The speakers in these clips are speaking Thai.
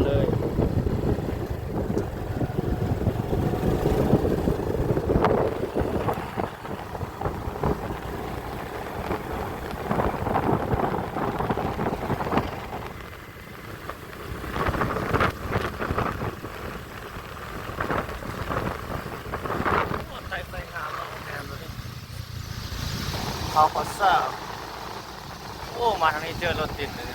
เลยเขาขอทราบโอ้มาทางนี้เจอรถติดเลย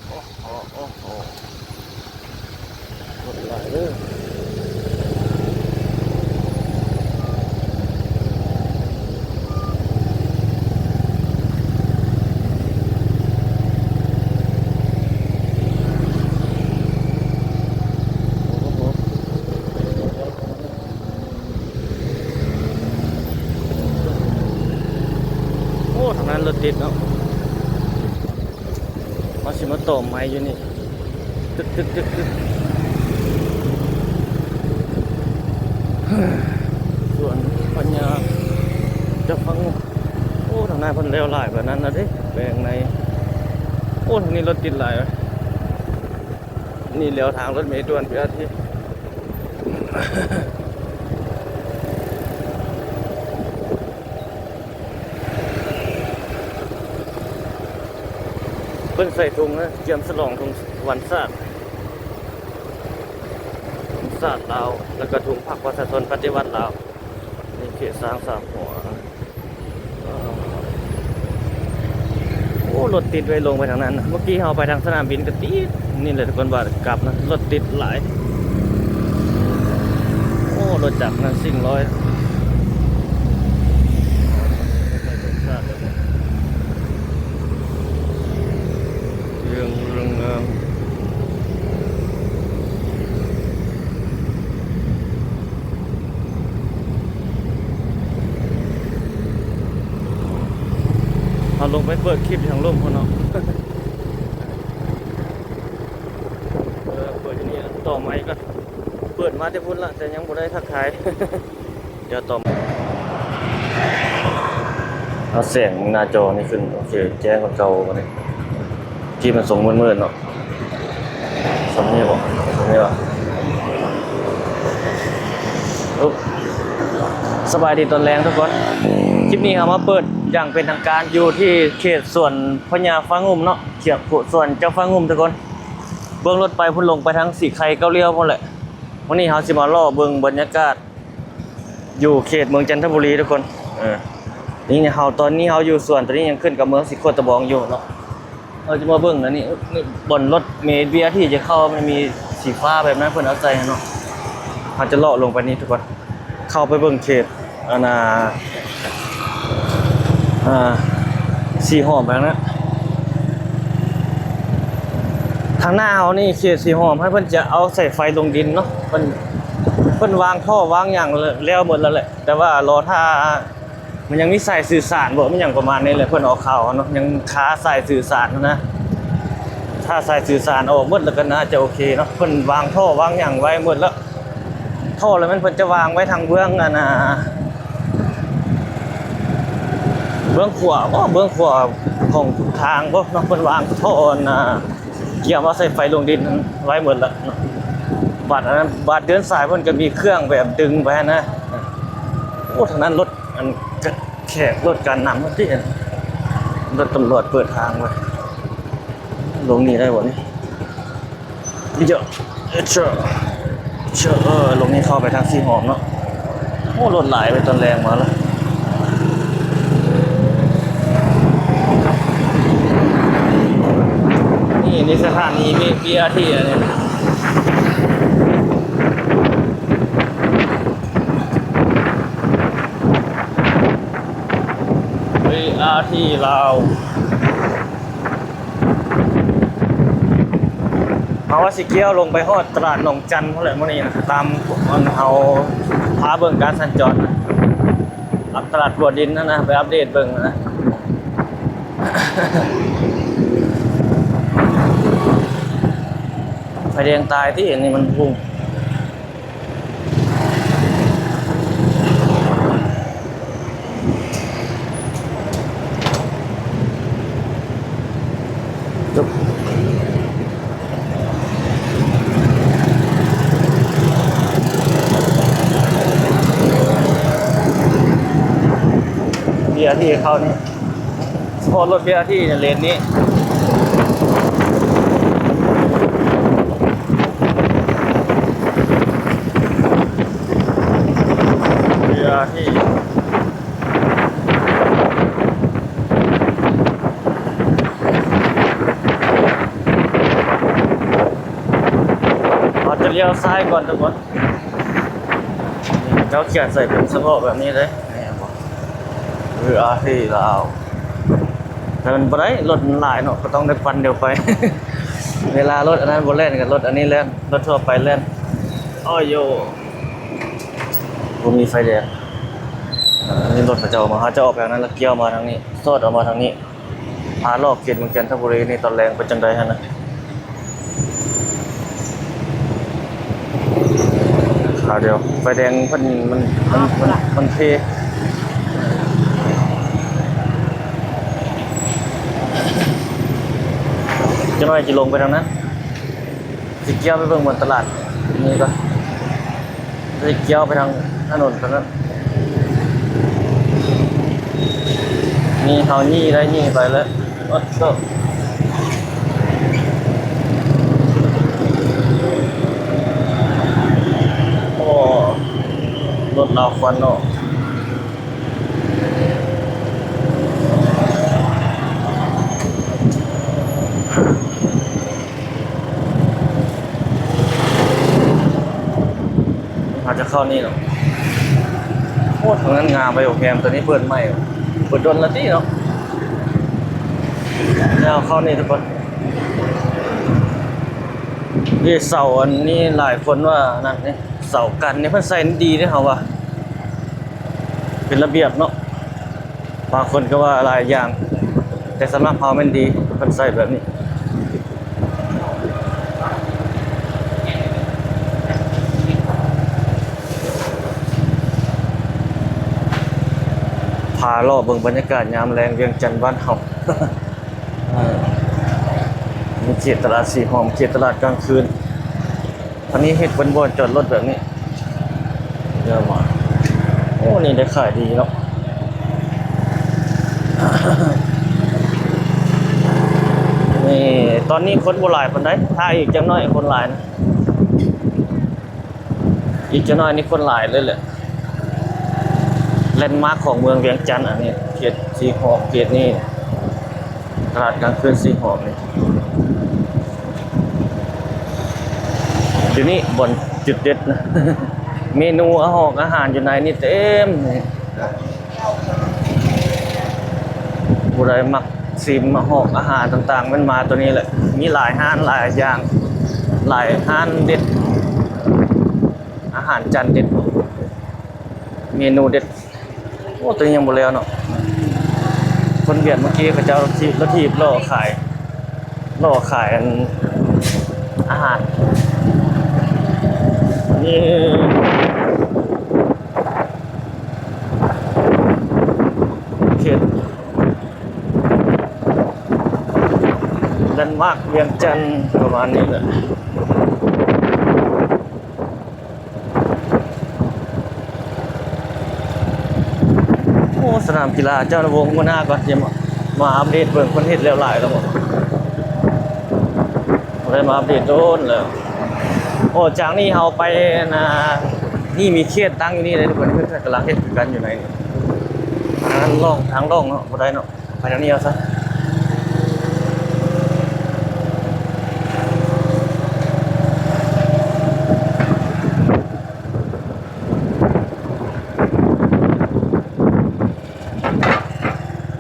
โอ้โหโอ้โหรถหลายเลยทางนั้นรถติดเนาะมาสิมาต่อไม้อยู่นี่ตึกส่วนปัญญาจะฟังโอ้ทางนั้นเพิ่นเลวหลายแบบนั้นนะเด้แบ่งในโอ้ทางนี้รถติดหลายนี่เลี้ยวทางรถเมล์ด่วนพี่อาทิตย์เพิ่นใส่ถุงนะเตรียมฉลองถุงวันศาสตร์ลาวแล้วก็ถุงผักประชาชนปฏิวัติลาวนี่เขตสร้างสามหัวโอ้รถติดไว้ลงไปทางนั้นเมื่อกี้เราไปทางสนามบินก็ติดนี่เลยทุกคนว่ากลับนะรถติดหลายโอ้รถจักรนะสิ่งร้อยเรื่องเอาลงไปเปิดคลิปทางร่มคนเนาะเปิดที่นี่ต่อไม้ก็เปิดมาที่พุ่นละแต่ยังบ่ได้ทักทายเดี๋ยวต่อเอาเสียงหน้าจอนี่ขึ้นโอเคแจ้งคนเก่าวันนี้ที่มันส่งมืดๆเนาะสำนี่บอกสำนี่ว่าสบายดีตอนแรงทุกคนคลิปนี้เรามาเปิดอย่างเป็นทางการอยู่ที่เขตส่วนพญาฟ้างุ่มเนาะเขตส่วนเจ้าฟ้างุ่มทุกคนเบื้องรถไปพุ่นลงไปทางสีไข่เก้าเลี้ยวพุ่นแหละวันนี้เราสิมาล่อเบื้องบรรยากาศอยู่เขตเมืองจันทบุรีทุกคนนี่เราตอนนี้เราอยู่ส่วนตอนนี้ยังขึ้นกับเมืองสิโคตะบองอยู่เนาะเราจะมาเบื้องนะนี่บนรถเมล์เบียที่จะเข้ามันมีสีฟ้าแบบนั้นเพิ่นเอาใจเนาะเราจะล่อลงไปนี่ทุกคนเข้าไปเบื้องเขตสีหอมแบบนั้นทางหน้าเขานี่เขตสีหอมให้เพิ่นจะเอาใส่ไฟลงดินเนาะเพิ่นวางท่อวางอย่างแล้วหมดแล้วแหละแต่ว่ารอถ้ามันยังมีสายสื่อสารบ่มันอย่างประมาณนี้เลยเพิ่นออกข่าวเนาะยังค้าสายสื่อสารนะถ้าสายสื่อสารออกหมดแล้วก็น่าจะโอเคเนาะเพิ่นวางท่อวางอย่างไว้หมดแล้วท่อแล้วมันเพิ่นจะวางไว้ทางเบื้องเบื้องขวาเบื้องขวาของทางเนาะเพิ่นวางท่อเกี่ยวว่าใส่ไฟลงดินไว้หมดแล้วบัตรเดินสายเพิ่นก็มีเครื่องแบบดึงไปนะโอ้ทางนั้นรถแขกรถการนำที่รถตำรวจเปิดทางไว้ลงนี่ได้บ่นี่เจอลงนี่เข้าไปทางสีหอมเนาะโอ้รถหลายไปตอนแรงมาแล้วนี่สถานีเบียร์ที่เนี่ยที่ลาวเอาว่าสิเกี้ยวลงไปฮอดตลาดหนองจันเท่าไหร่เมื่อนี้นะตามเอาพาเบิ่งการสัญจรตลาดบัวดินนะไปอัปเดตเบิ่งนะไฟแดงตายที่เห็นนี่มันพุ่ง BRT เข้านี่เฉพาะรถ BRT เนี่ยเลนนี้BRT เราจะเลี้ยวซ้ายก่อนทุกคนเขาเขียนใส่เป็นสะโพกแบบนี้เลยนี่บอกBRT ลาวแต่มันบ่ได้รถมันหลายเนาะก็ต้องได้ฟันเดียวไป เวลารถอันนั้นบ่เล่นกับรถอันนี้เล่นรถทั่วไปเล่นอ้อยโยบ่มีไฟแดงอันนี้รถเขาจะออกมาเขาจะออกแบบนั้นแล้วเกี่ยวมาทางนี้โซดออกมาทางนี้พาลอกเขตเมืองจันทบุรีนี่ตอนแรงเป็นจังไดฮะนะขาเดียวไฟแดงมันเทจะน้อยจะลงไปทางนั้นสิเกี่ยวไปเบิ่งบนตลาดนี่ก็สิเกี่ยวไปทางถนนตรงนั้นนี่เขานี่ได้นี่ไปแล้วโอ้รถเราควันเนาะอาจจะเข้านี่เนาะโอ้ทางนั้นงามไปโอเคมตัวนี้เปิดใหม่เปิดโดนละที่เนาะแล้วเข้านี่ทุกคนนี่เสาอันนี้หลายคนว่านั่นนี่เสากันนี่เพิ่นใส่ดีเด้อเฮาว่าเป็นระเบียบเนาะบางคนก็ว่าหลายอย่างแต่สำหรับเฮามันดีเพิ่นใส่แบบนี้พารอบเบิ่งบรรยากาศยามแลงเวียงจันทน์บ้านเฮา มีเขตตลาดสีหอมเขตตลาดกลางคืนอันนี้เฮ็ดเป็นบ่อนจอดรถแบบนี้เยอะมากโอ้นี่ได้ขายดีเนาะ นี่ตอนนี้คนบ่หลายปานใดถ้าอีกจังน้อยคนหลายนะอีกจังน้อยนี่คนหลายเลยแหละแลนด์มาร์คของเมืองเวียงจันทน์อันนี้เขตสีหอมเขตนี้ตลาดกลางคืนสีหอมนี่อยู่นี่บนจุดเด็ดนะ เมนูอาหารอยู่ในนี่เต็มผู้ใดมักซิมอาหารต่างๆมันมาตัวนี้แหละมีหลายห้านหลายอย่างหลายห้านเด็ดอาหารจานเด็ดเมนูเด็ดโอ้ตัวนี้ยังบ่แล้วเนาะคนเวียดเมื่อกี้เขาจะเอารถถีบล่อขายอาหารนี่เขตแลนด์มาร์คเวียงจันทน์ประมาณนี้แหละโอ้สนามกีฬาเจ้าหน้าวงศ์หัวหน้าก่อนจะมาอัปเดตเบิ่งคนเฮ็ดแล้วหลายแล้วบ่ได้มาอัปเดตโดนแล้วโอ้จากนี้เราไปนะนี่มีเขตตั้งอยู่นี่เลยทุกคนเพื่อนกำลังเฮ็ดกันอยู่ในทางล่องเนาะบ่ได้เนาะไปทางนี้เอาซะ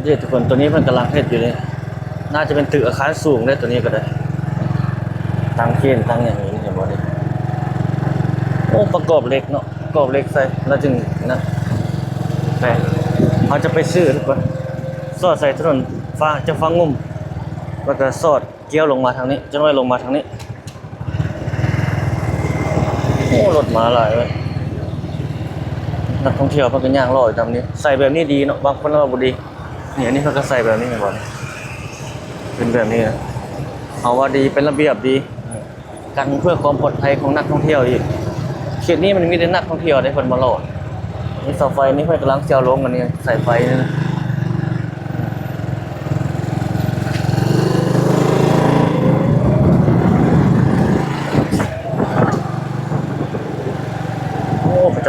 เดี๋ยวทุกคนตัวนี้เพิ่นกำลังเฮ็ดอยู่นี่น่าจะเป็นตึกอาคารสูงได้ตัวนี้ก็ได้ตั้งเขนตั้งอย่างนี้เห็นบ่นี่โอ้ประกอบเหล็กเนาะประกอบเหล็กใส่แล้วจึงนะแต่เขาจะไปซื้อทุกคนสอดใส่ถนนฟ้าจะฟังงุ่มแล้วก็สอดเกี่ยวลงมาทางนี้จะน้อยลงมาทางนี้โอ้รถมาหลายเลยนักท่องเที่ยวเพิ่นก็ย่างรออยู่ตามนี้ใส่แบบนี้ดีเนาะบางคนว่าบ่ดีนี่อันนี้เพิ่นก็ใส่แบบนี้แม่นบ่เป็นแบบนี้นะเอาว่าดีเป็นระเบียบดีกันเพื่อความปลอดภัยของนักท่องเที่ยวอีกเขตนี้มันมีแต่นักท่องเที่ยวได้คนมาโหลดนี่เสาไฟนี่เพิ่นกำลังเจียวลงกันนี่สายไฟนี่นะ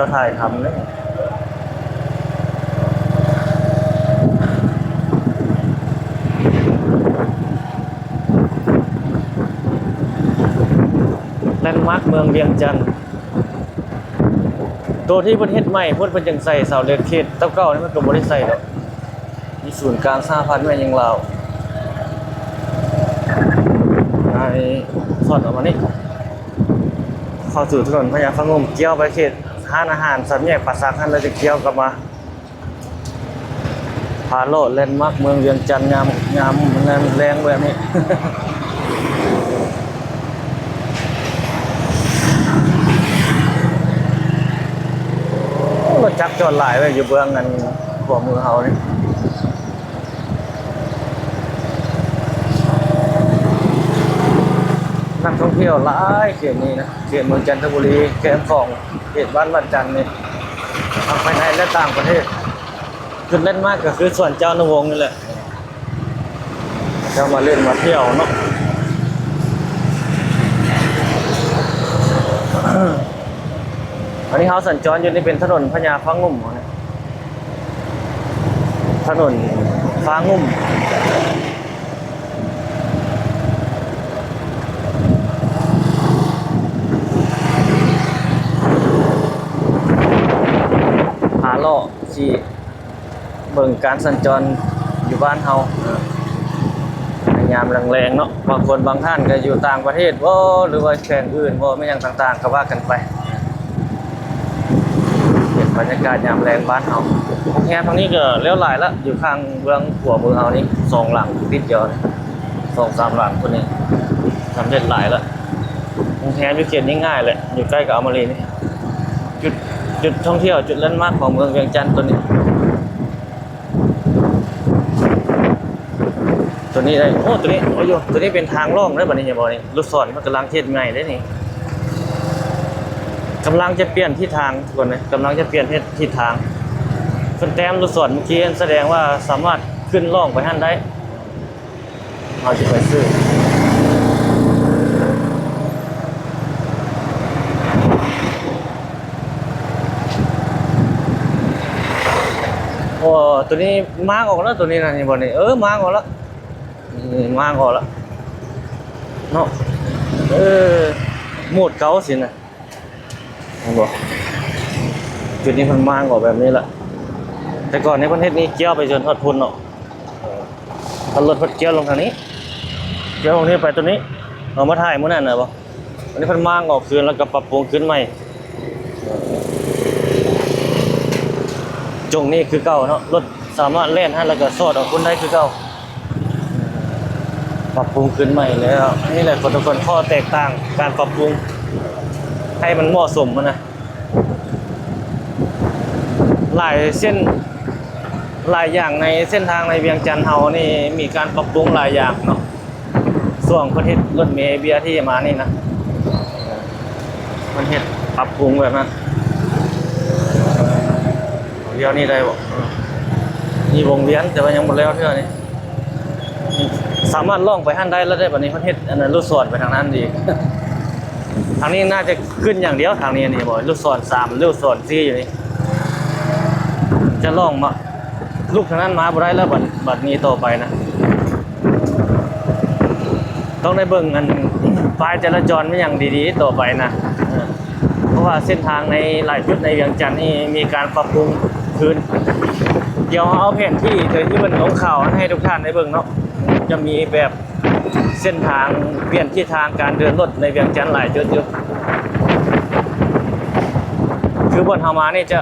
จ้าถ่ายทำเลยแลนด์มาร์คเมืองเวียงจันทร์ตัวที่ประเทศใหม่พูดเป็นจังใส่เสาเล็กเขตเต้าเก้านี่มันก็บ่ได้ใส่ดอกมีศูนย์กลางสหพันธ์แม่ยังลาวไอ้สอดออกมานี่เข้าสู่ถนนพญาฟังงมเกี่ยวไปเขตห้านอาหารสามแยกปราสาทท่านแล้วจะเกี่ยวกลับมาพาโลดแลนด์มาร์คเมืองเวียงจันทร์งามแรงแบบนี้ รถจักรจอดหลายไว้อยู่เบื้องนั้นขวามือเฮานี่นักท่องเที่ยวหลายเขตนี้นะเขตเมืองจันทบุรีเขตของเขตบ้านวันจันทร์นี่ทั้งภายในและต่างประเทศจุดเล่นมากก็คือส่วนเจ้านวงนี่แหละเจ้ามาเล่นมาเที่ยวเนาะ อันนี้เขาสัญจรอยู่นี่เป็นถนนพญาฟ้างุ่มนะถนนฟ้างุ่มหาล่อที่เบิ่งการสัญจรอยู่บ้านเฮาในยามแรงๆเนาะบางคนบางท่านก็อยู่ต่างประเทศว่าหรือว่าแข่งอื่นว่าไม่อย่างต่างๆก็ว่ากันไปบรรยากาศยามแรงบ้านเฮาโรงแรมทางนี้ก็เลี้ยวหลายละอยู่ข้างเมืองหัวเมืองเฮานี่2 หลังติดเดียว2-3 หลังคนนี้สำเร็จหลายละโรงแรมอยู่เขตนี้ง่ายเลยอยู่ใกล้กับอมรีนี่จุดท่องเที่ยวจุดแลนด์มาร์คของเมืองเวียงจันทร์ตัวนี้ได้โอ้ตัวนี้โอ้ยตัวนี้เป็นทางล่องได้บัดนี้อย่าบอกนี่ลูกศรมันกำลังเทศใหม่ได้นี่กำลังจะเปลี่ยนทิศทางทุกคนนะกำลังจะเปลี่ยนทิศทางคนแต้มลูกศรเมื่อกี้แสดงว่าสามารถขึ้นล่องไปหั่นได้เอาจะไปซื้อโอ้ตัวนี้มาร์กออกแล้วตัวนี้นะนี่บอลนี่มาร์กออกแล้วมาร์กออกแล้วเนาะหมดเก่าสินะบอกจุดนี้มันมาร์กออกแบบนี้แหละแต่ก่อนในประเทศนี้เกี่ยวไปจนทอดพุนเนาะตลอดพัดเกี่ยวลงทางนี้เกี่ยวลงนี้ไปตัวนี้เอามาถ่ายมื้อนั้นน่ะบ่อันนี้เพิ่นมาร์กออกคืนแล้วก็ปรับปรุงขึ้นใหม่จงนี้คือเก่าเนาะรถสามารถเล่นให้แล้วก็สอดออกคนได้คือเก่าปรับปรุงขึ้นใหม่แล้วนี่แหละทุกคนข้อแตกต่างการปรับปรุงให้มันเหมาะสมนะหลายเส้นหลายอย่างในเส้นทางในเวียงจันทร์เฮานี่มีการปรับปรุงหลายอย่างเนาะส่วนประเทศรถเมล์ BRT มานี่นะประเทศปรับปรุงแบบนั้นเดียวนี่ได้บ่มีวงเวียนแต่ว่ายังหมดแล้วเท่านี้สามารถล่องไปหั่นได้แล้วได้แบบนี้ประเทศอันนั้นลูกศรไปทางนั้นดีทางนี้น่าจะขึ้นอย่างเดียวทางนี้นี่บ่ลูกศร3ลูกศร4อยู่นี่จะล่องมาลูกทางนั้นมาบ่ได้แล้วบัดนี้ต่อไปนะต้องได้เบิ่งอันป้ายจราจรเป็นอย่างดีๆต่อไปนะเพราะว่าเส้นทางในหลายจุดในเวียงจันทร์นี่มีการปรับปรุงขึ้นเดี๋ยวเอาแผนที่ที่มันลงข่าวให้ทุกท่านได้เบิ่งเนาะจะมีแบบเส้นทางเปลี่ยนทิศทางการเดินรถในเวียงจันทร์หลายจุดอยู่คือบนเฮามานี่จะ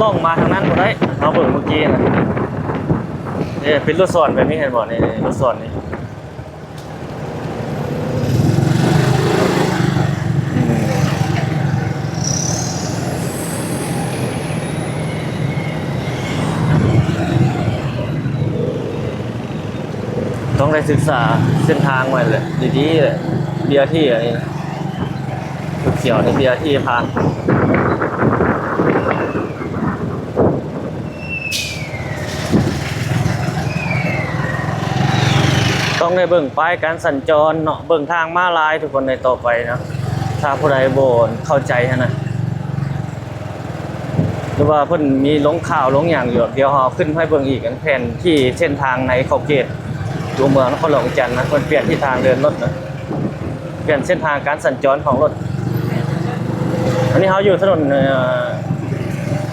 ล่องมาทางนั้นบ่ได้เอาเบิ่งเมื่อกี้นะเป็นลูกศรแบบนี้เห็นบ่นี่ลูกศรนี่ต้องได้ศึกษาเส้นทางไว้เลยดีๆเลยเบียร์ที่อะไรนะเขียวในเบียร์ที่ผ่านต้องได้เบิ่งป้ายการสัญจรเนาะเบิ่งทางม้าลายทุกคนในต่อไปนะถ้าผู้ใดโบนเข้าใจนะ หรือว่าเพิ่นมีลงข่าวลงอย่างอยู่เดี๋ยวเราขึ้นให้เบิ่งอีกอันแผนที่เส้นทางในขอบเขตตัวเมืองนครหลวงจันทน์นะเพิ่นเปลี่ยนที่ทางเดินรถนะเปลี่ยนเส้นทางการสัญจรของรถอันนี้เขาอยู่ถนน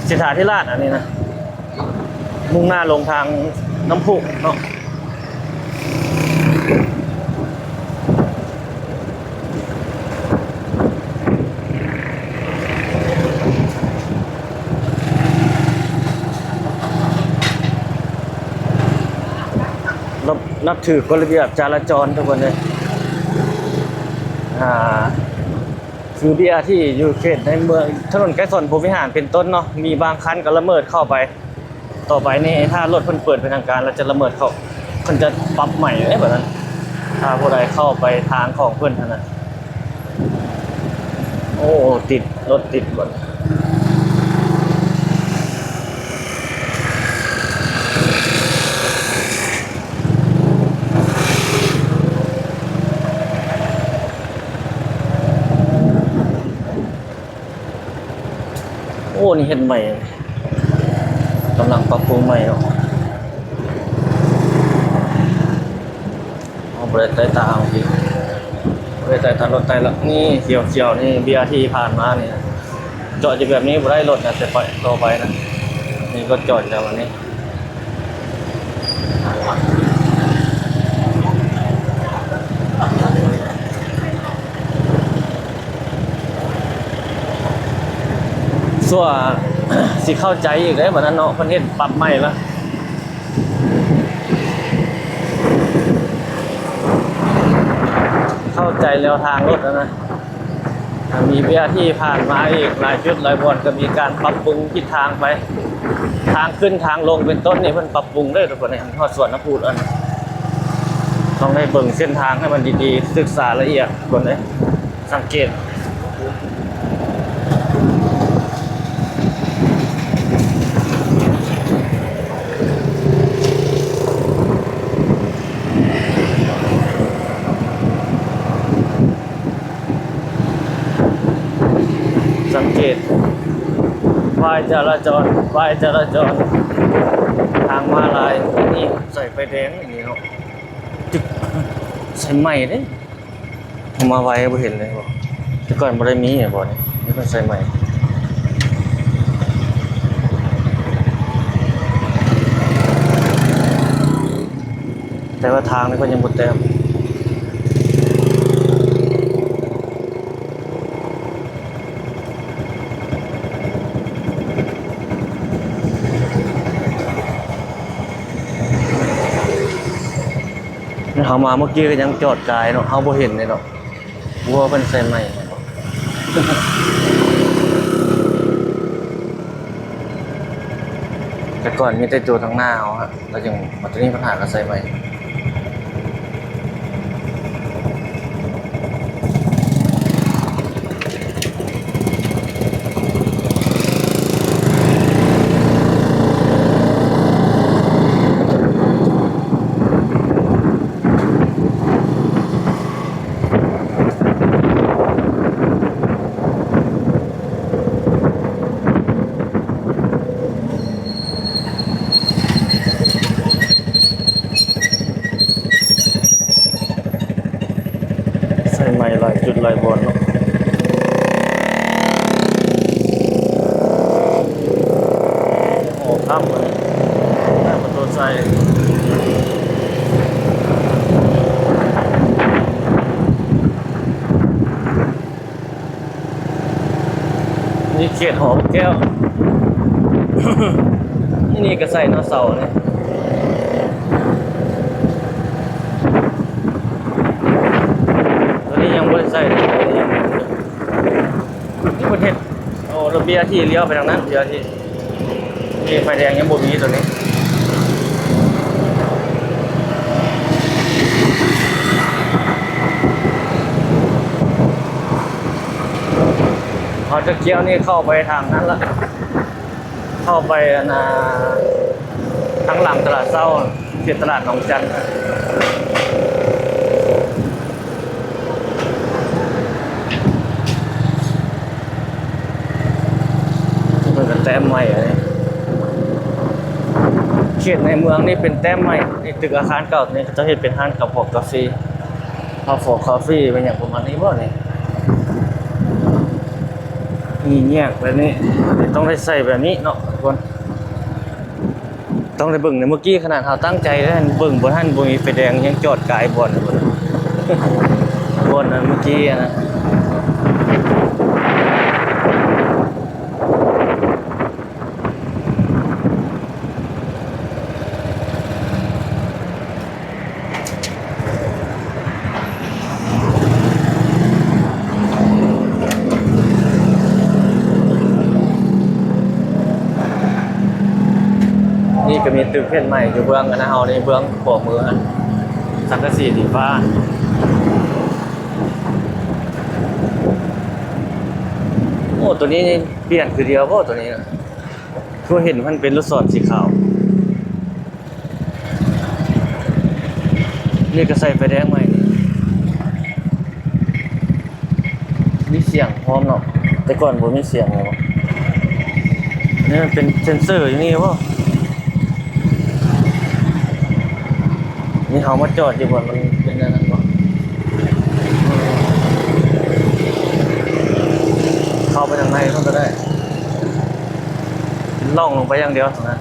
สิทธาธิราชอันนี้นะมุ่งหน้าลงทางน้ำพุเนาะนับถือกฎระเบียบจราจรทุกคนเลยคือเบียร์ที่อยู่เขตในเมืองถนนใกล้สนพรหมวิหารเป็นต้นเนาะมีบางคันก็ละเมิดเข้าไปต่อไปนี่ถ้ารถเพิ่นเปิดเป็นทางการเราจะละเมิดเข้าเพิ่นจะปรับใหม่แบบนั้นถ้าผู้ใดเข้าไปทางของเพิ่นเท่านั้นโอ้ติดรถติดหมดโอ้นี่เห็นใหม่กำลังปรับปรุงใหม่เนาะเอาเบรกใต้ตาเอาดิเบรกใต้ตารถใต้ละนี่เขียวๆนี่เบียร์ที่ผ่านมาเนี่ยจอดอยู่แบบนี้บ่ได้รถนะแต่ไปต่อไปนะนี่ก็จอดแล้ววันนี้ส่วน สิเข้าใจอีกเลยวันนั้นเนาะประเทศปรับใหม่ละเข้าใจแล้วทางรถแล้วนะมีเบียร์ที่ผ่านมาอีกหลายจุดหลายบอนก็มีการปรับปรุงทิศทางไปทางขึ้นทางลงเป็นต้นนี่เพิ่นปรับปรุงได้ทุกคนเนี่ยทอดส่วนน้ำพูดอันต้องได้เบิ่งเส้นทางให้มันดีๆศึกษาละเอียดคนเลยสังเกตสังเกตป้ายจราจรทางม้าลายนี่ใส่ไฟแดงอย่างนี้เนาะจึกใส่ใหม่เด้ผมมาไว้บ่เห็นเลยบ่แต่ก่อนบ่ได้มีเนี่ยบ่นี่เพิ่นใส่ใหม่แต่ว่าทางนี่ก็ยังบ่เต็มเขามาเมื่อกี้ก็ยังจอดกายเนาะเขาบ่เห็นเลยเนาะวัวเป็นใส่ใหม่ แต่ก่อนมีแต่ตัวทางหน้าเขาฮะแล้วยังมาตอนนี้ปัญหากับใส่ใหม่ใหม่หลายจุดหลายบอนเนาะโอ้ข้ามเลยหน้าประตูใส่นี่เขตหอมแก้ว นี่ก็ใส่หน้าเสาเนี่ยยังไม่ได้ใส่เลยนี่ประเทศโอ้ระเบียที่เลี้ยวไปทางนั้นเบียที่มีไฟแดงยังบ่มีตัวนี้พอจะเกี้ยวนี่เข้าไปทางนั้นละเข้าไปทางหลังตลาดเศร้าเขตตลาดหนองจันทน์ แต้มใหม่อันนี้เขตในเมืองนี่เป็นแต้มใหม่นี่ตึกอาคารเก่านี่เขาจะเห็นเป็นห้างกับพวกกาแฟข้าวฟอกคาเฟ่เป็นอย่างประมาณนี้บ่นี่นี่แยกแบบนี้ต้องได้ใส่แบบนี้เนาะทุกคนต้องได้เบิ่งในเมื่อกี้ขนาดเราตั้งใจแล้วเบิ่งบ่ทันบ่มีไฟแดงยังจอดกายบ่อนบ่บ่อนนั้นเมื่อกี้นะนี่ก็มีตึกเพชรใหม่อยู่เบื้องกันนะเฮาในเบื้องขวามือสังกะสีสีฟ้าโอ้ตัวนี้เปลี่ยนคือเดียวบ่ตัวนี้นะคือเห็นมันเป็นลูกศรสีขาวนี่ก็ใส่ไฟแดงใหม่มีเสียงพร้อมเนาะแต่ก่อนบ่มีเสียงเลยนี่มันเป็นเซ็นเซอร์อยู่นี่บ่นี่เขามาจอดอยู่บนมันเป็นอะไรวะเข้าไปทางในมันก็ได้ล่องลงไปอย่างเดียวตรงนั้น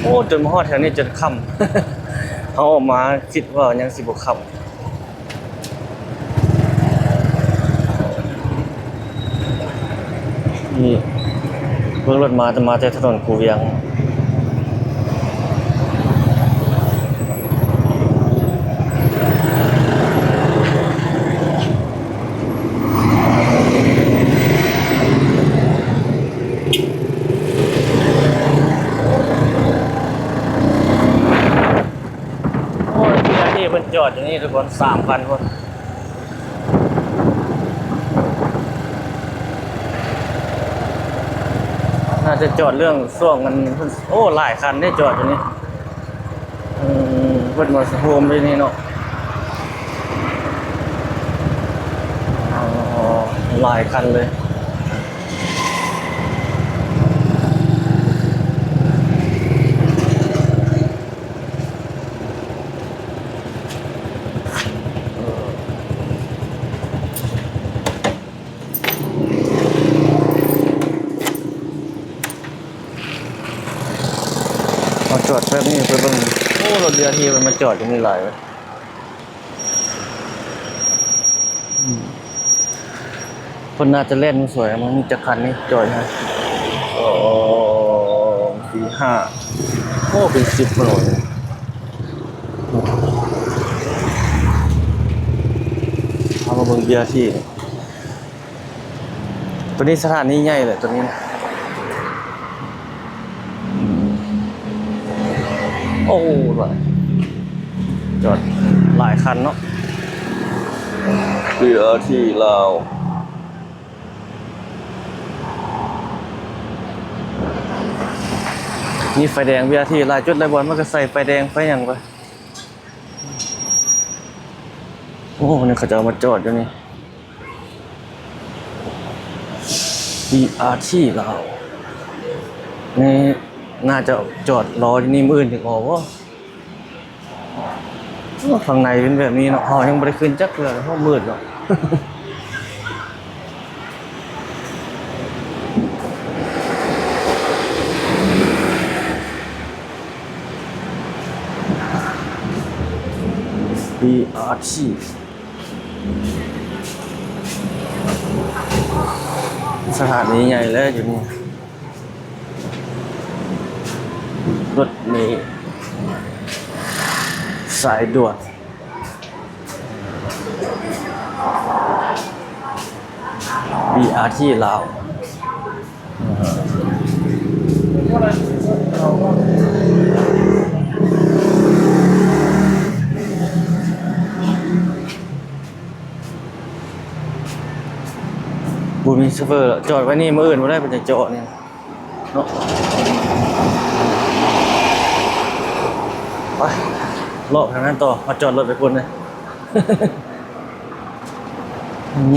โอ้จนมาฮอดแถวนี้จนค่ำ เขาออกมาคิดว่ายังสิบค่ำนี่เพิ่งรถมาจะมาจากถนนคูเวียงโอ้ยที่เพิ่นจอดอยู่นี่ทุกคน 3,000 คนน่าจะจอดเรื่องช่วงมันโอ้หลายคันได้จอดอยู่นี่เพิ่นมาโฮมด้วยนี่เนาะอ๋อหลายคันเลยมาจอดแป๊บนี้ไปเบิ่งโอ้รถเรือที่มันมาจอดอยู่นี่หลายเว้ยคนน่าจะเล่นสวยมันมีจักรคันนี่จอดฮะ4 5โอ้เป็น10กิโลเอามาเบิ่งเบียร์ที่ตัวนี้สถานีใหญ่เลยตัวนี้นะโอ้ยจอดหลายคันเนาะเรือที่ลาวนี่ไฟแดงเบียร์ที่ลายจุดลายบอลมันก็ใส่ไฟแดงไฟอย่างไปโอ้นี่เขาจะเอามาจอดอยู่นี่ BRT ลาวนี่น่าจะจอดรอที่นี่มื้ออื่นถึงออกว่าข้างในเป็นแบบนี้เนาะยังไม่ได้ขึ้นจักเลยเพราะมืดเนาะ BRT สถานีใหญ่แล้วอยู่นี่รถเมล์สายด่วน BRT ลาวบุมี โซเฟอร์จอดไว้นี่มื้ออื่นบ่ได้เป็นจะจอดนี่เนาะไปเลาะทางนั้นต่อมาจอดรถไปพุ่นเลย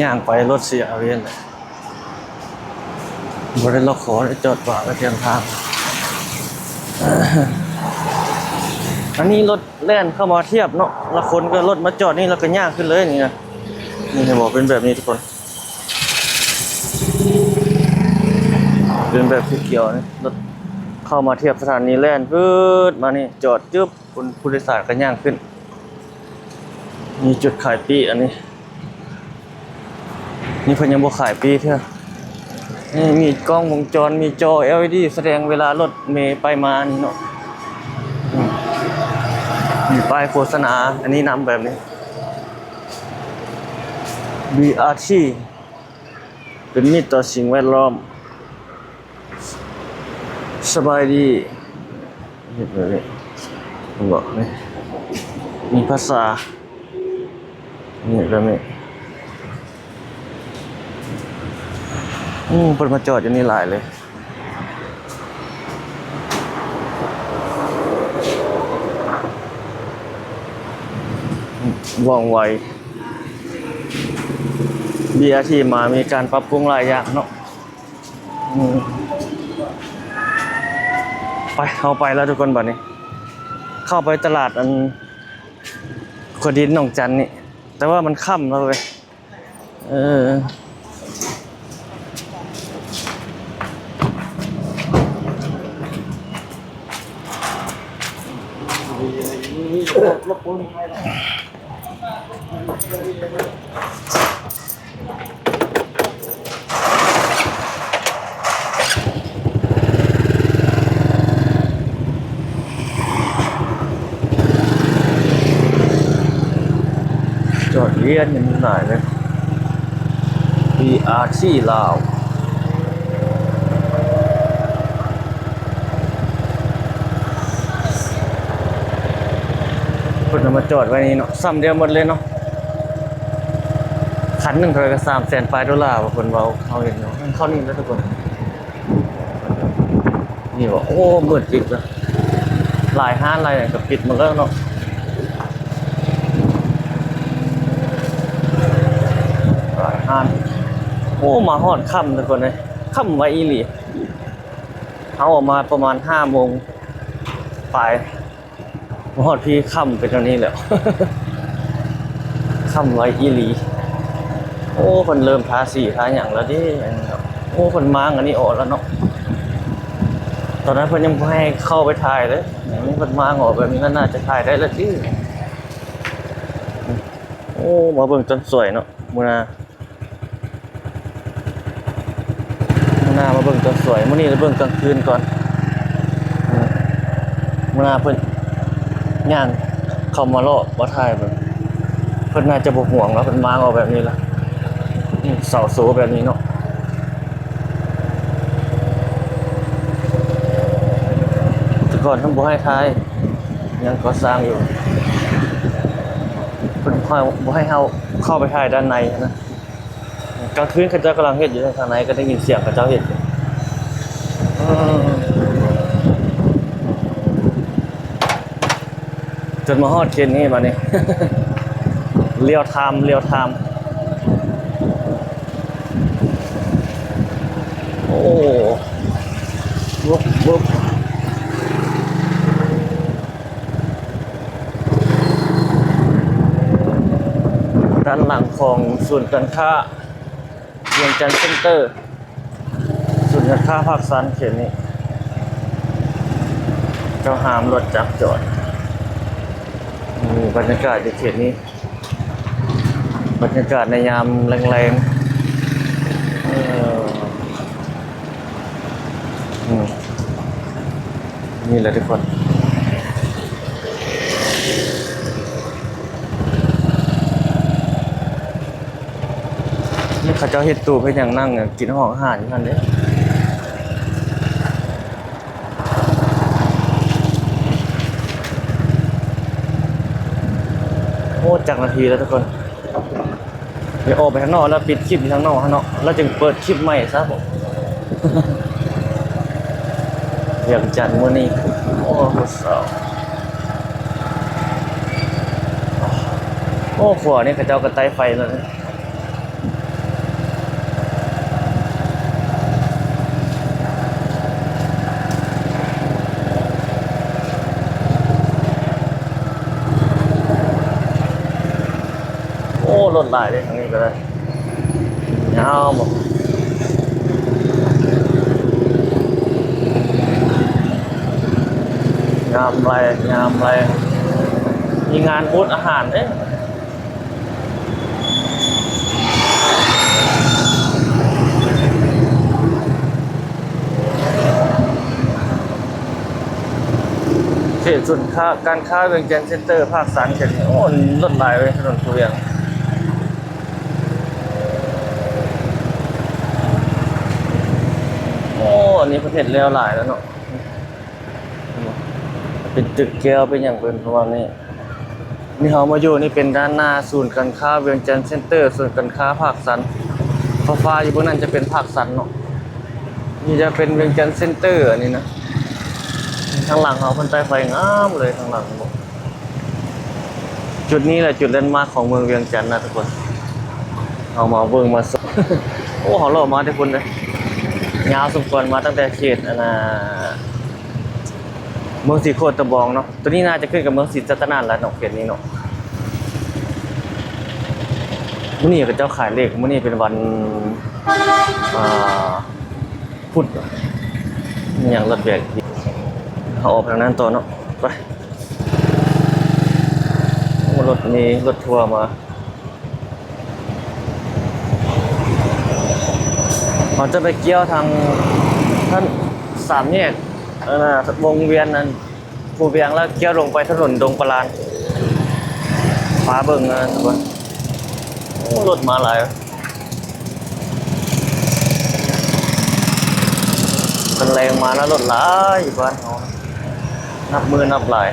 ย่างไปรถเสียเวียนเลยบ่ได้ล็อกขอได้จอดฝากไว้เทียงทาง อันนี้รถแล่นเข้ามาเทียบเนาะแล้วคนก็รถมาจอดนี่แล้วก็ย่างขึ้นเลยนี่ไงนี่จะบอกเป็นแบบนี้ทุกคนเป็นแบบเขียวๆนี่รถเข้ามาเทียบสถานีแล่นพืดมานี่จอดจึ๊บคนผู้โดยสารก็ย่างขึ้นมีจุดขายปีอันนี้นี่เพิ่นยังบ่ขายปีเท่านี่มีกล้องวงจรมีจอ LED แสดงเวลารถเมล์ไปมานี่เนาะมีป้ายโฆษณาอันนี้นำแบบนี้ BRT เป็นมิตรต่อสิ่งแวดล้อมสบายดีเห็นแบบนี้ผมบอกนี่มีภาษานี่แบบนี้เปิดมาจอดอยู่นี่หลายเลยว่องไว BRT มามีการปรับปรุงหลายอย่างเนาะไปเข้าไปแล้วทุกคนบัดนี้เข้าไปตลาดอันขวดินหนองจันนี่แต่ว่ามันค่ำแล้วเว้ยจอดเรียนยังหน่อยเลย BRT ลาวคนเอามาจอดไว้นี่เนาะซ้ำเดียวหมดเลยเนาะคันหนึ่งเท่าไหร่ก็300,000ปลายดอลลาร์คนเราเขาเห็นเนาะเข้านี่แล้วทุกคนนี่บอกโอ้มืดปิดแล้วหลายห้านหลายอย่างกับปิดหมดแล้วเนาะหลายห้านโอ้มาฮอดค่ำทุกคนเลยค่ำไว้อีหลีเขาออกมาประมาณ5 โมงปลายมาฮอดพี่ค่ำเป็นตรงนี้แล้ว ค่ำไว้อีหลีโอ้เพิ่นเริ่มทาสีทาอย่างแล้วดิโอ้เพิ่นมางอันนี้ออกแล้วเนาะตอนนั้นเพิ่นยังบ่ให้เข้าไปถ่ายเลยอย่างนี้เพิ่นมางออกแบบนี้ก็น่าจะถ่ายได้แล้วดิโอ้มาเบิ่งจนสวยเนาะมื้อหน้ามาเบิ่งจนสวยมื้อนี้จะเบิ่งกลางคืนก่อนมื้อหน้าเพิ่นย่างเข้ามาเลาะบ่ถ่ายเพิ่นน่าจะบ่ห่วงแล้วเพิ่นมางออกแบบนี้ล่ะเสาโซแบบนี้เนาะแต่ก่อนทั้งบ่ให้ทายยังก่อสร้างอยู่เพิ่นบ่ให้เฮาเข้าไปถ่ายด้านในนะกลางคืนเขาเจ้ากำลังเฮ็ดอยู่ทางในก็ได้ยินเสียงเขาเจ้าเฮ็ดจนมาฮอดเขตนี้บัดนี้ เรียวไทม์โอ้วุบด้านหลังของศูนย์การค้าเวียงจันทร์เซ็นเตอร์ศูนย์การค้าภาคสันเขตนี้เจ้าหามรถจักรจอดบรรยากาศในเขตนี้บรรยากาศในยามแรงๆนี่แหละทุกคนนี่เขาเจ้าเฮ็ดตู้เพื่ออย่างนั่งกินห้องอาหารนั่นเด้โอ้จักนาทีแล้วทุกคน เดี๋ยวออกไปข้างนอกแล้วปิดคลิปอยู่ข้างนอกเนาะแล้วจึงเปิดคลิปใหม่ซะผม อย่างจันทร์มื้อนี้โอ้โหสาวโอ้ขวานี่เขาเจ้ากระต่ายไฟแล้วนะโอ้รถหลายเลยทางนี้ก็ได้ยาวหมดงามไรงามไรมีงานบูธอาหารเอ๊ะเขตศูนย์ค้าการค้าเวียงจันทร์เซ็นเตอร์ภาคสันเขตนี้โอ้รถหลายเลยถนนคูเวียงโอ้อันนี้ประเทศเลวหลายแล้วเนาะเป็นตึกแก้วเป็นอย่างเป็นประมาณนี้นี่เขามาอยู่นี่เป็นด้านหน้าศูนย์การค้าเวียงจันทร์เซ็นเตอร์ศูนย์การค้าภาคสันฟ้าอยู่บนนั้นจะเป็นภาคสันเนาะนี่จะเป็นเวียงจันทร์เซ็นเตอร์อันนี้นะข้างหลังเขาคนใต้ไฟงามเลยข้างหลังบอกจุดนี้แหละจุดแลนด์มาร์คของเมืองเวียงจันทร์นะทุกคนเอามาเบิ่งมาส โอ้เขาหล่อมาทุกคนเลยยาวสมควรมาตั้งแต่เขตเมืองศรีโคตรตะบองเนาะตัวนี้น่าจะขึ้นกับเมืองศรีจัตนานแล้วเนาะเขตนี้เนาะมื้อนี้ก็เจ้าขายเลขมื้อนี้เป็นวันพุธอย่างรถแบกเขาออกทางนั้นต่อเนาะไปรถมีรถทัวร์มาเราจะไปเกี่ยวทางท่านสามแยกวงเวียนนั้นภูเวียงแล้วเกี่ยวลงไปถนนดงปลานฟ้าเบิ่งนะทุกคนรถมาหลายกันแรงมาแล้วรถหลายอยู่บ้านเขานับมือนับหลาย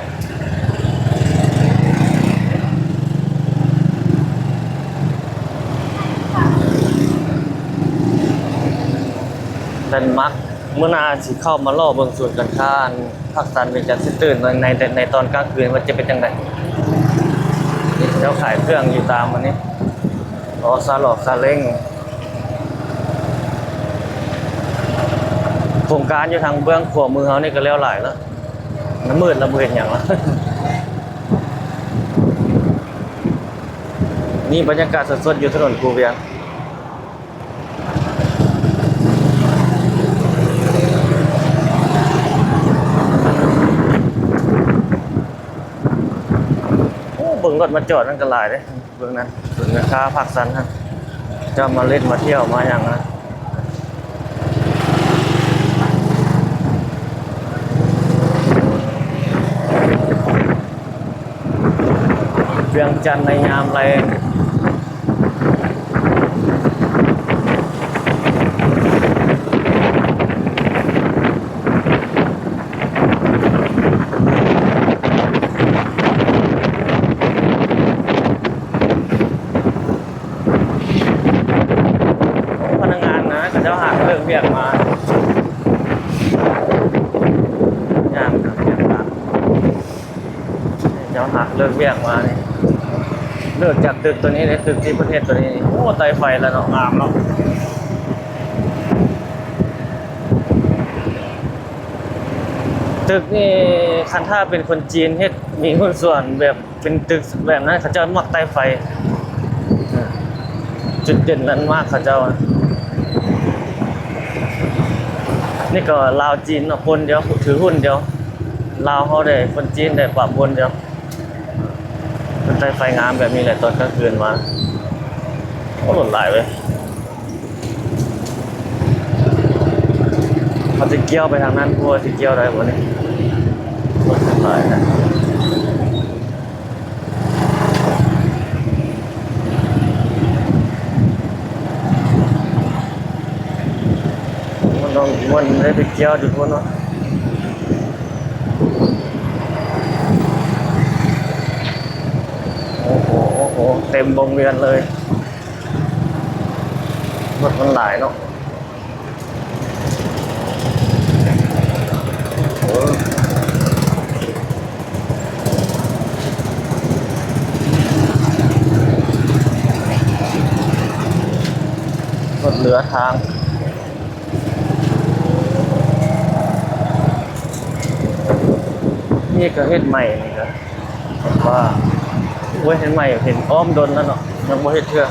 แลนด์มาร์คเมื่อนาสิเข้ามาล่อเบิ่งศูนย์การค้าภาคสันเวียงจันทร์เซ็นเตอร์ในตอนกลางคืนมันจะเป็นจังไดแล้วขายเครื่องอยู่ตามมันนี่รอซาหลอกซาเล้งโครงการอยู่ทางเบื้องขวามือเขานี่ก็แล้วหลายแล้วน้ำมืดละมืดอย่างละ นี่บรรยากาศสดๆอยู่ถนนภูเวียงเบิ่งรถมาจอดนั่นก็หลายเลยเบิ่งนั้นเบิ่งราคาผักสันฮะจะมาเล่นมาเที่ยวมาอย่างนะเวียงจันทร์ในยามแรงพนักงานนะเขาจะหาเรื่องเรียกมาย่างครับเจ้าหักเลิกเรียกมานี่เลิกจากตึกตัวนี้เลยตึกที่ประเทศตัวนี้โอ้ไตไฟแล้วเนาะงามเนาะตึกนี่คันท่าเป็นคนจีนเฮ็ดมีหุ้นส่วนแบบเป็นตึกแบบนั้นเขาเจ้ามักไตไฟจุดเด่นนั้นมากเขาเจ้านี่ก็ลาวจีนเนาะคนเดียวถือหุ้นเดียวลาวเขาได้คนจีนได้ปะปนเดียวเป็นไตไฟงามแบบนี้แหละตอนกลางคืนมาโอ้หล่นหลายเว้ยเขาจะเกี่ยวไปทางนั้นพวกจะเกี่ยวได้หมดนี่หล่นหลายนะมันได้ไปเกี่ยวอยู่ทุกคนเนาะโอ้โหเต็มวงเวียนเลย รถมันหลายเนาะโอ้รถเหลือทางนี่ก็เฮ็ดใหม่นี่ก็ผมว่าเว้ยเห็นใหม่เห็นอ้อมดนแล้วเนาะยังบ่เฮ็ดเทื่อ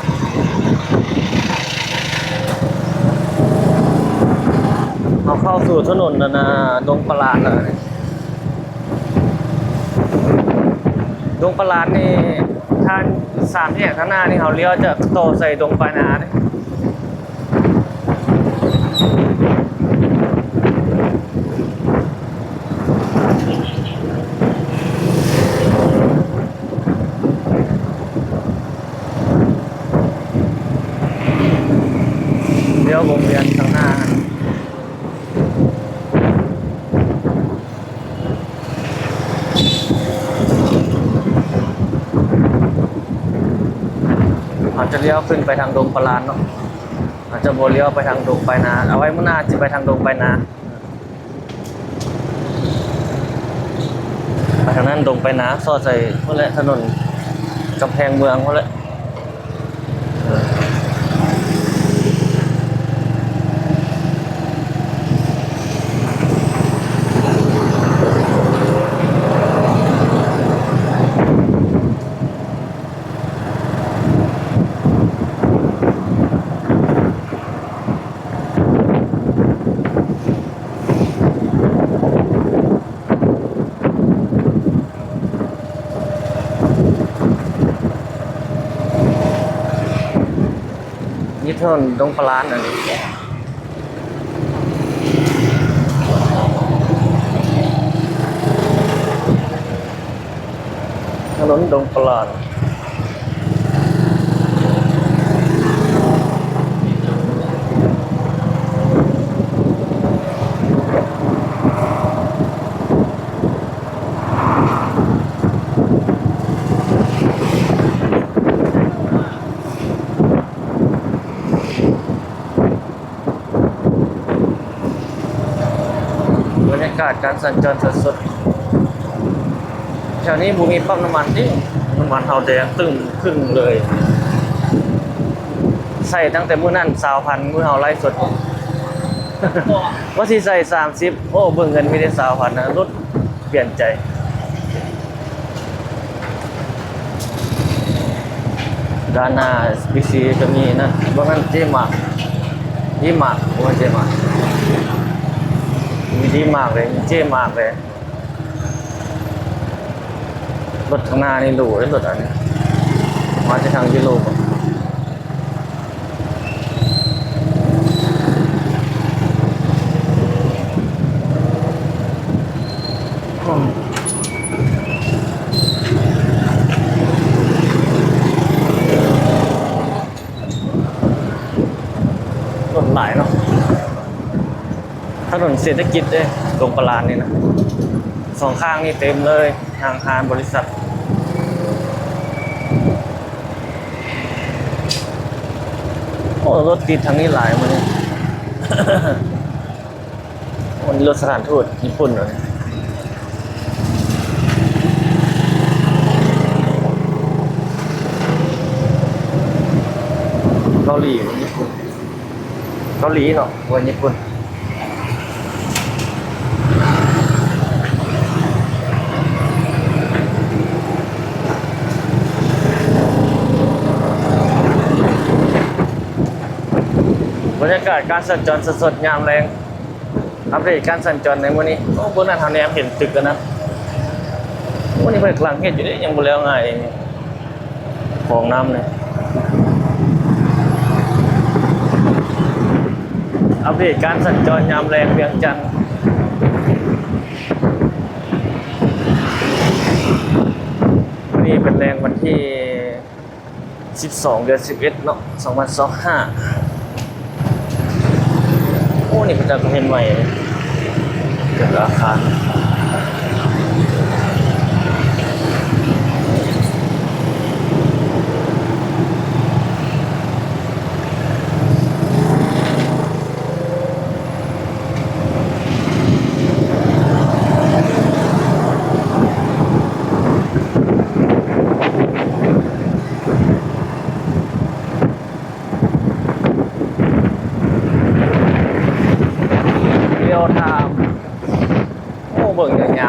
เอาเข้าสู่ถนนแล้วนะดงประหลาดแล้วนี่ดงประหลาดนี่ทาง3 แยกข้างหน้านี่เขาเลี้ยวจะโตใส่ดงปลายนาเนี่ยเลี้ยววงเวียนข้างหน้าอาจจะเลี้ยวขึ้นไปทางดงปลาณเนาะอาจจะโบเลี้ยวไปทางดงปลายนาเอาไว้มุ่งหน้าจะไปทางดงปลายนาไปทางนั้นดงปลายนาซอดใส่พวกแหละถนนกำแพงเมืองพวกแหละนี่ถนนดงปลาณอันนี้ถนนดงปลาณบรรยากาศการสัญจรสดๆแถวนี้บูมีปั๊มน้ำมันที่น้ำมันเฮาแดงตึ้งขึ้นเลยใส่ตั้งแต่มื้อนั้น20,000มื้อเฮาไล่สด ว่าสิใส่30โอ้เบิ่งเงินมีได้20,000นะรถเปลี่ยนใจด้านหน้า BC จะมีนั่นบ่งั้นเจมากยี่มากบ่เจมากมีดีมากเลยมีเจมากเลยรถข้างหน้านี่หรูเลยรถอันนี้มาจากทางยุโรปรถหลายเนาะถนนเศรษฐกิจเลยตรงปลาณนี่นะสองข้างนี่เต็มเลยทางคารบริษัทโอ้รถติดทางนี้หลายมันนี่ วันนี้รถสถานทูตญี่ปุ่นเลยเกาหลีวันญี่ปุ่นเกาหลีเนาะวันญี่ปุ่นบรรยากาศการสัญจรสดๆยามแรงอัปเดตการสัญจรในวันนี้โอ้บนนั้นทางแนมเห็นตึกกันนะวันนี้เพิ่งกลางเฮ็ดอยู่ได้ยังบ่แล้วไงของน้ำเนี่ยอัปเดตการสัญจรยามแรงเวียงจันทร์วันนี้เป็นแรงวันที่12 เดือน 11 เนาะ 2025โอ้นี่เป็นการเห็นใหม่เกิดอาคาร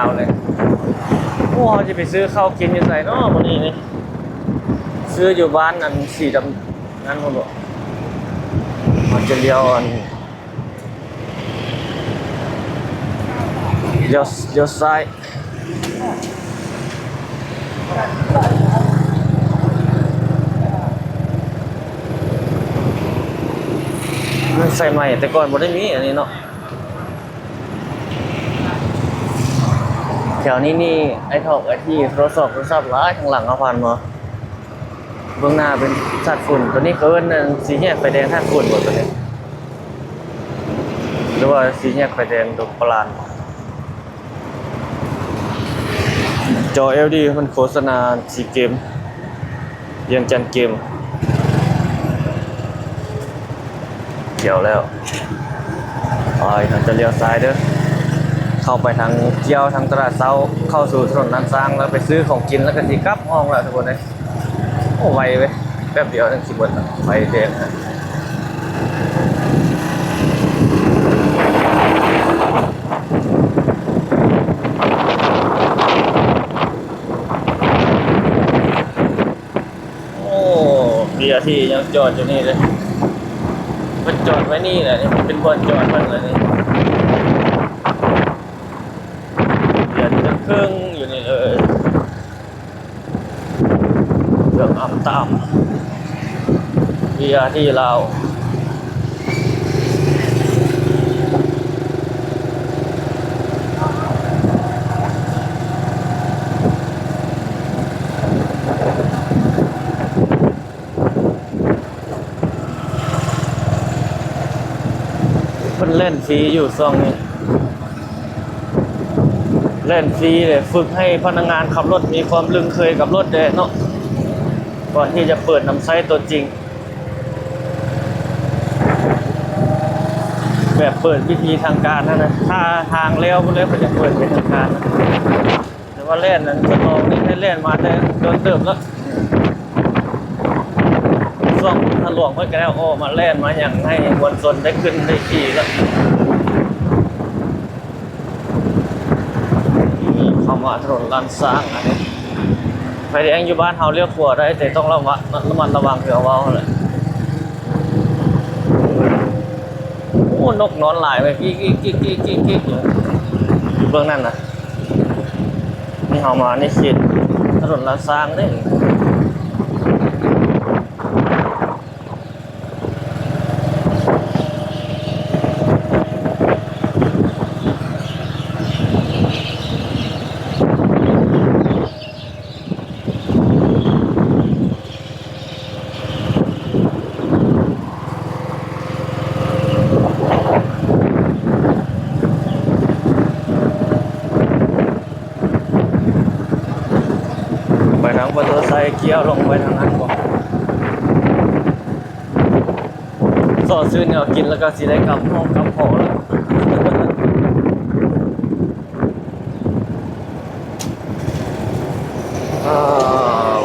าวเลยโอ้เขาจะไปซื้อข้าวกินอยู่ไหนเนาะวันนี้นี่ซื้ออยู่บ้านอันสีดำนั่นคนบอกมันจะเลี้ยวอันเลี้ยวซ้ายมันใส่ใหม่แต่ก่อนบ่ได้มีอันนี้เนาะแถวนี้นี่ไอ้ทอกไอ้ที่โทรศัพท์หลายข้างหลังเอาผ่านมาเบื้องหน้าเป็นสัตว์ฝุ่นตัวนี้เขาเอิ้นสีแยกไฟแดงท่าฝุ่นหมดตัวนี้หรือว่าสีแยกไฟแดงตรงปลานจอ LD มันโฆษณาสีเกมเรียงจันเกมเกี่ยวแล้วเราจะเลี้ยวซ้ายเด้อเข้าไปทางเจียวทางตลาดเซาเข้าสู่ถนนนันซางแล้วไปซื้อของกินแล้วก็สิกลับห้องแล้วทุกคนเลยโอ้ไวเว้ยแป๊บเดียวทั้งสิบวันไฟแดงนะโอ้เบียร์ที่ยังจอดอยู่นี่เลยมันจอดไว้นี่แหละนี่เป็นบอนจอดมันเลยนี่เบียร์ที่เครื่องอยู่นี่เลยเรื่องอ่ำตามเบียร์ที่เราเพิ่นเล่นฟรีอยู่ซ่องนี้เล่นฟรีเลยฝึกให้พนักงานขับรถมีความลึงเคยกับรถเด้เนาะก่อนที่จะเปิดนำไซต์ตัวจริงแบบเปิดวิธีทางการนะถ้าทางเลี้ยวพวกนี้ก็จะเปิดเป็นทางการนะแต่ว่าเล่นนั้นทดลองนี่ให้เล่นมาแต่โดนเติมแล้วช่วงถลวงเพื่อแกแล้วโอ้มาเล่นมาอย่างให้มวลชนได้ขึ้นได้ขี่แล้วนี่เข้ามาถนนลานซางอันนี้ไฟแดงอยู่บ้านเฮาเลี้ยวขวาได้แต่ต้องระมัดระวังเผื่อว่าเลยโอ้นกนอนหลายไปกิ๊กอยู่เบื้องนั่นนะนี่เฮามาในเขตถนนลานซางได้ไปทางมอเตอร์ไซค์เกี้ยวลงไปทางนั้นก่อนสอดซื้อเนี่ยกินแล้วก็สิได้กลับห้องกลับหอแล้ว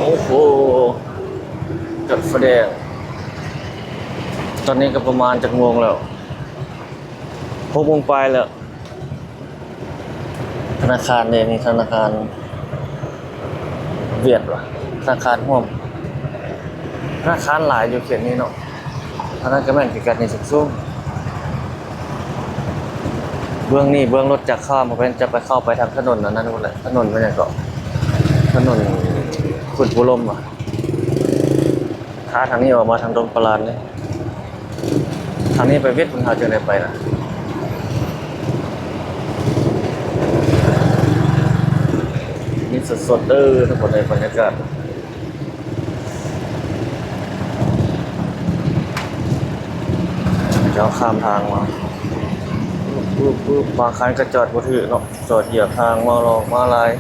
โอ้โหจัดแสดงตอนนี้ก็ประมาณจะงงแล้ว6 โมงไปแล้วธนาคารเนี่ยนี่ธนาคารเวียดวะธนาคารห่วมธนาคารหลายอยู่เขตนี้เนาะธนาคารแม่นกิจการในสุขซุ้มเบื้องนี้เบื้องรถจากข้ามมาเป็นจะไปเข้าไปทางถนนนั่นนู่นแหละถนนเป็นยังไงถนนขุดบุรมอ่ะถ้าทางนี้ออกมาทางดงปลานนี่ทางนี้ไปเวียดคุณหาเจอไหนไปนะนี่สดๆทั้งหมดในบรรยากาศจะข้ามทางมาบางครั้งก็จอดบ่ถือเนาะจอดเหยียบทางมาลองมาลาย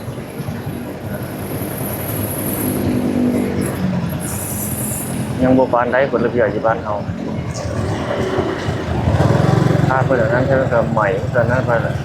ยังบ่ปานได้กฎระเบียบอยู่บ้านเฮาถ้าเพิ่นนั้นก็ใหม่เพิ่นนั้นไปแหละ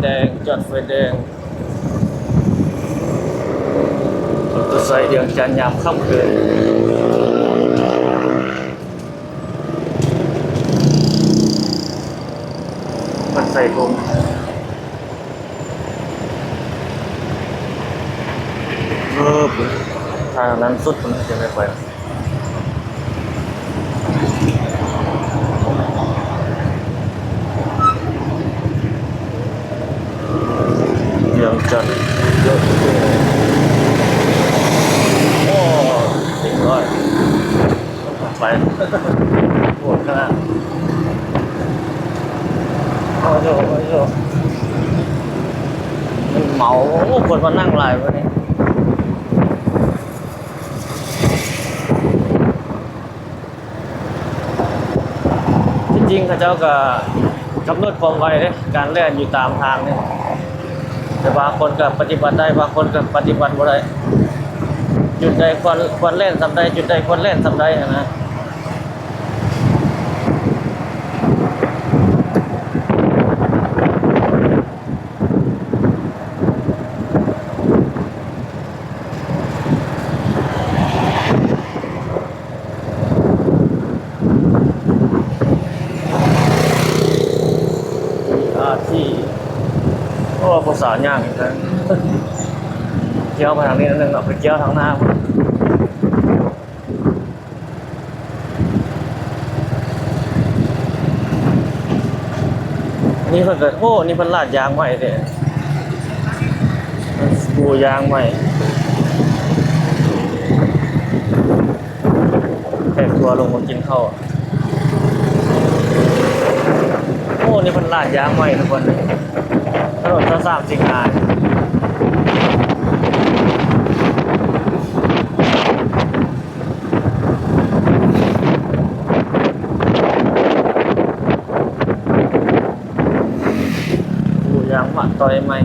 แดงจอดไฟแดงรถตัวใส่เดียงจันยามค่ำคืนมันใส่ถุงทางนั้นสุดมันจะไม่ไปเดี๋ยวจัดเยอะโอ้จริงเลยไปปวดขนาดโอ้โหมันเมาคนมานั่งหลายวันนี้จริงๆเขาเจ้าก็กำหนดความไวเลยการเล่นอยู่ตามทางนี่แต่บางคนก็ปฏิบัติได้บางคนก็ปฏิบัติไม่ได้จุดใดควรเล่นสำใดจุดใดควรเล่นสำใดนะที่โอ้ภาษาย่างอีกแล้วเกี่ยวไปทางนี้นึงเอาไปเกี่ยวทางหน้านี่เพิ่นเกิดโอ้นี่เพิ่นลาดยางใหม่เด้ปูยางใหม่แขกทัวร์ลงมากินข้าวโอ้นี่เพิ่นลาดยางใหม่ทุกคนถนนพระสามสิงหาปูยางมาต่อยใหม่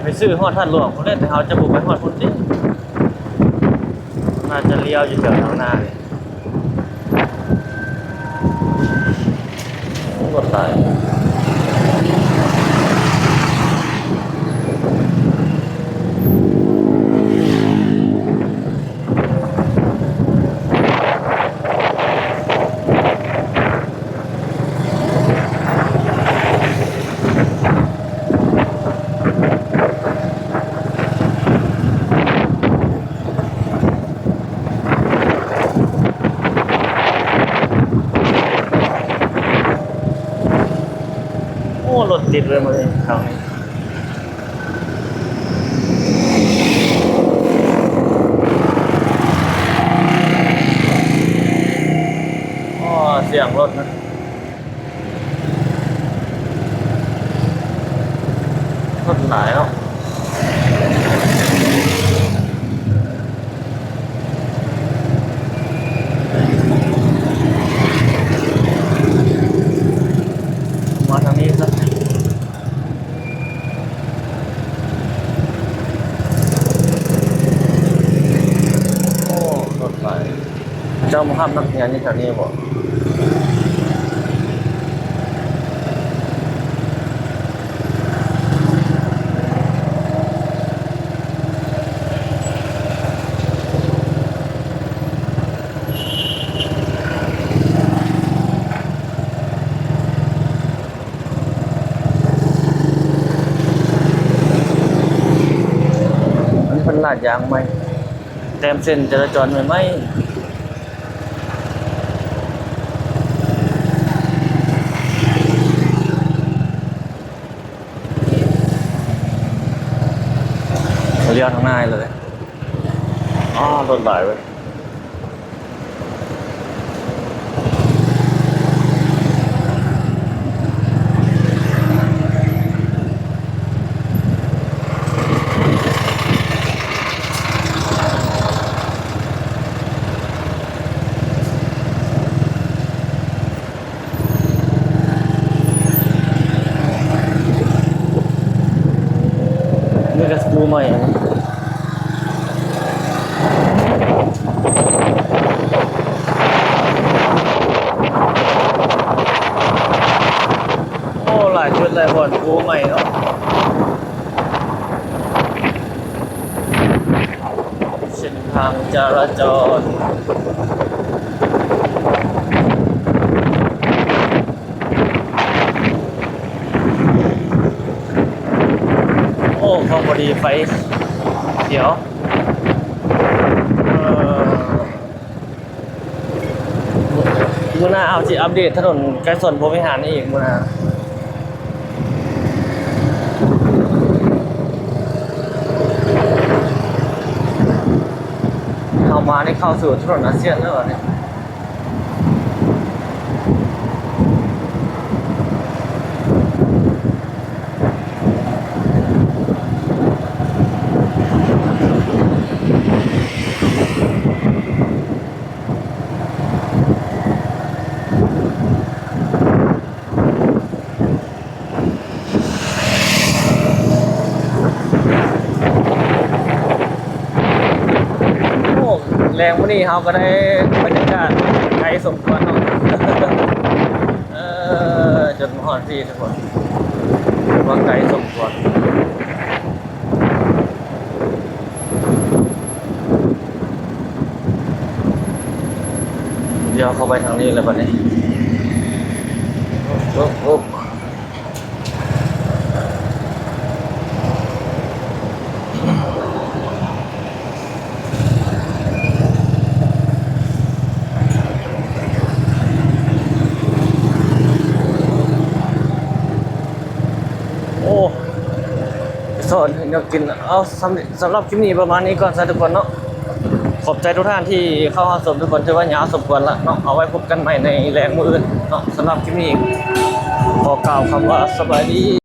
ไปซื้อฮอดท่านหลวงเขาเล่นเขาจะบุกไปฮอดพุ่นดิน่าจะเลี้ยวอยู่แถวทางหน้าเลยรถไหลโอ้รถติดเลยมาเลยทางนี้อ๋อเสียงรถนะรถหลายแล้วมาทางนี้ซะโอ้รถไหลเจ้ามาห้ามนักเรียนนี่แถวนี้บ่มันลาดยางไหมแต้มเส้นจราจรไหมเลี้ยวทางหน้าเลยอ๋อรถไหลไปนี่ก็สกูใหม่ โก้ใหม่เนาะเส้นทางจราจรโอ้พอพอดีไฟเดี๋ยวมื้อหน้าเอาสิอัปเดตถนนใกล้ส่วนพรหมวิหารนี่อีกมื้อหน้าเข้ามาได้เข้าสู่ถนนอาเซียนแล้วเหรอเนี่ยโอ้แรงมื้อนี้เฮาก็ได้บรรยากาศไกลสมควรเนาะ จนฮอดที่ทุกคนว่าไกลสมควรเดี๋ยวเข้าไปทางนี้เลยบัดนี้โอ้โอ้สอนอยากกินเอาสำหรับคลิปนี้ประมาณนี้ก่อนซะทุกคนเนาะขอบใจทุกท่านที่เข้ามาชมทุกคนถือว่ายาวสมควรละเนาะเอาไว้พบกันใหม่ในแรงมืออื่นเนาะสำหรับคลิปนี้ขอกล่าวคำว่าสบายดี